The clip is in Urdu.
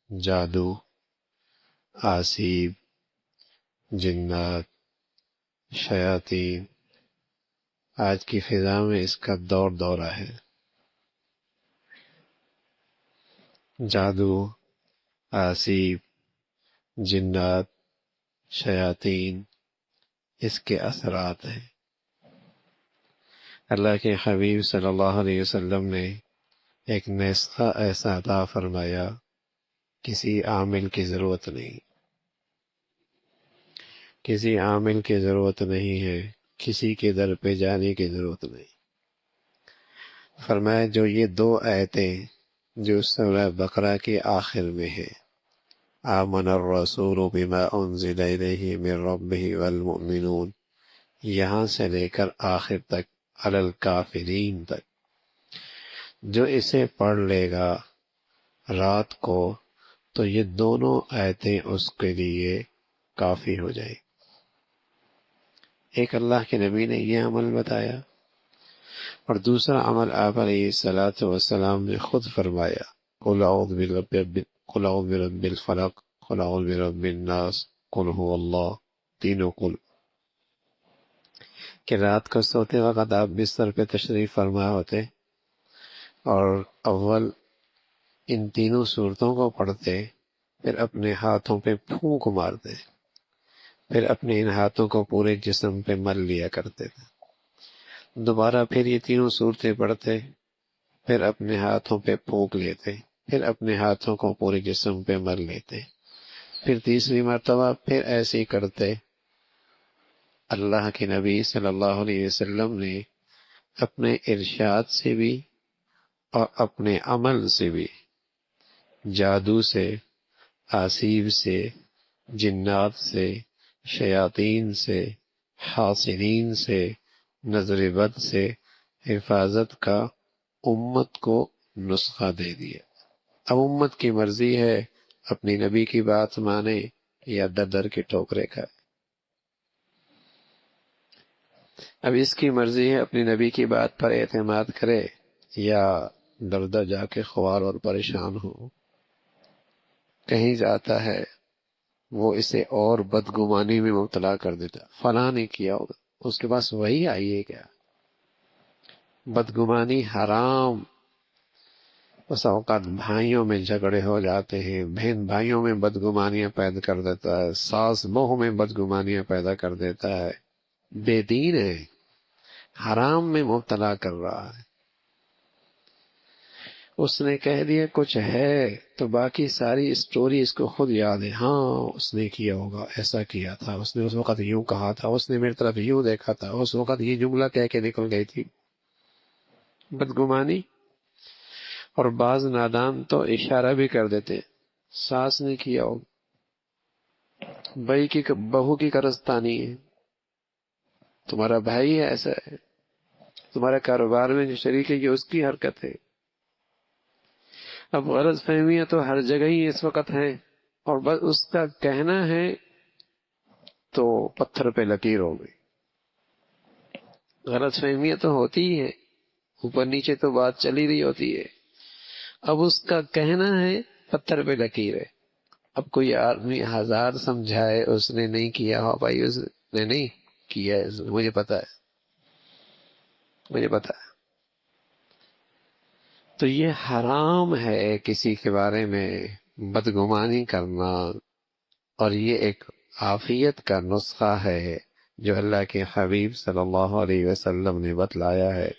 جادو، آسیب، جنات، شیاطین، آج کی فضا میں اس کا دور دورہ ہے۔ جادو، آسیب، جنات، شیاطین، اس کے اثرات ہیں۔ اللہ کے حبیب صلی اللہ علیہ وسلم نے ایک نسخہ ایسا عطا فرمایا، کسی عامل کی ضرورت نہیں، کسی عامل کی ضرورت نہیں ہے، کسی کے در پہ جانے کی ضرورت نہیں۔ فرمایا جو یہ دو آیتیں جو سورہ بقرہ کے آخر میں ہے، آمن الرسول بما انزل الیہ من ربہ والمؤمنون، یہاں سے لے کر آخر تک علی الکافرین تک، جو اسے پڑھ لے گا رات کو تو یہ دونوں آیتیں اس کے لیے کافی ہو جائیں۔ ایک اللہ کے نبی نے یہ عمل بتایا، اور دوسرا عمل آپ علیہ الصلاۃ والسلام نے خود فرمایا، قل اعوذ برب الفلق، قل اعوذ برب الناس، قل هو اللہ، تینوں قل، کہ رات کو سوتے وقت آپ بستر پہ تشریف فرما ہوتے اور اول ان تینوں صورتوں کو پڑھتے، پھر اپنے ہاتھوں پہ پھونک مارتے، پھر اپنے ان ہاتھوں کو پورے جسم پہ مل لیا کرتے تھے، دوبارہ پھر یہ تینوں صورتیں پڑھتے، پھر اپنے ہاتھوں پہ پھونک لیتے، پھر اپنے ہاتھوں کو پورے جسم پہ مل لیتے، پھر تیسری مرتبہ پھر ایسے ہی کرتے۔ اللہ کے نبی صلی اللہ علیہ وسلم نے اپنے ارشاد سے بھی اور اپنے عمل سے بھی جادو سے، آسیب سے، جنات سے، شیاطین سے، حاسدین سے، نظر بد سے حفاظت کا امت کو نسخہ دے دیا۔ اب امت کی مرضی ہے اپنی نبی کی بات مانے یا در در کے ٹھوکرے کھائے۔ اب اس کی مرضی ہے اپنی نبی کی بات پر اعتماد کرے یا در در جا کے خوار اور پریشان ہو۔ کہیں جاتا ہے وہ اسے اور بدگمانی میں مبتلا کر دیتا، فلاں نے کیا ہوگا، اس کے پاس وہی آئی ہے کیا؟ بدگمانی حرام۔ اس اوقات بھائیوں میں جھگڑے ہو جاتے ہیں، بہن بھائیوں میں بدگمانیاں پیدا کر دیتا ہے، ساس بہو میں بدگمانیاں پیدا کر دیتا ہے، بے دین ہے، حرام میں مبتلا کر رہا ہے۔ اس نے کہہ دیا کچھ ہے تو باقی ساری اسٹوری اس کو خود یاد ہے، ہاں اس نے کیا ہوگا، ایسا کیا تھا، اس نے اس وقت یوں کہا تھا، اس نے میری طرف یوں دیکھا تھا، اس وقت یہ جملہ کہہ کے نکل گئی تھی۔ بدگمانی۔ اور بعض نادان تو اشارہ بھی کر دیتے، ساس نے کیا ہوگا، بھائی کی بہو کی قرضدانی ہے، تمہارا بھائی ہے، ایسا ہے، تمہارے کاروبار میں جو شریک ہے یہ اس کی حرکت ہے۔ اب غلط فہمیاں تو ہر جگہ ہی اس وقت ہیں، اور بس اس کا کہنا ہے تو پتھر پہ لکیر ہو گئی۔ غلط فہمیاں تو ہوتی ہی ہے، اوپر نیچے تو بات چلی رہی ہوتی ہے، اب اس کا کہنا ہے پتھر پہ لکیر ہے۔ اب کوئی آدمی ہزار سمجھائے اس نے نہیں کیا ہو، بھائی اس نے نہیں کیا ہے، مجھے پتا ہے، مجھے پتا ہے۔ تو یہ حرام ہے کسی کے بارے میں بدگمانی کرنا، اور یہ ایک عافیت کا نسخہ ہے جو اللہ کے حبیب صلی اللہ علیہ وسلم نے بتلایا ہے۔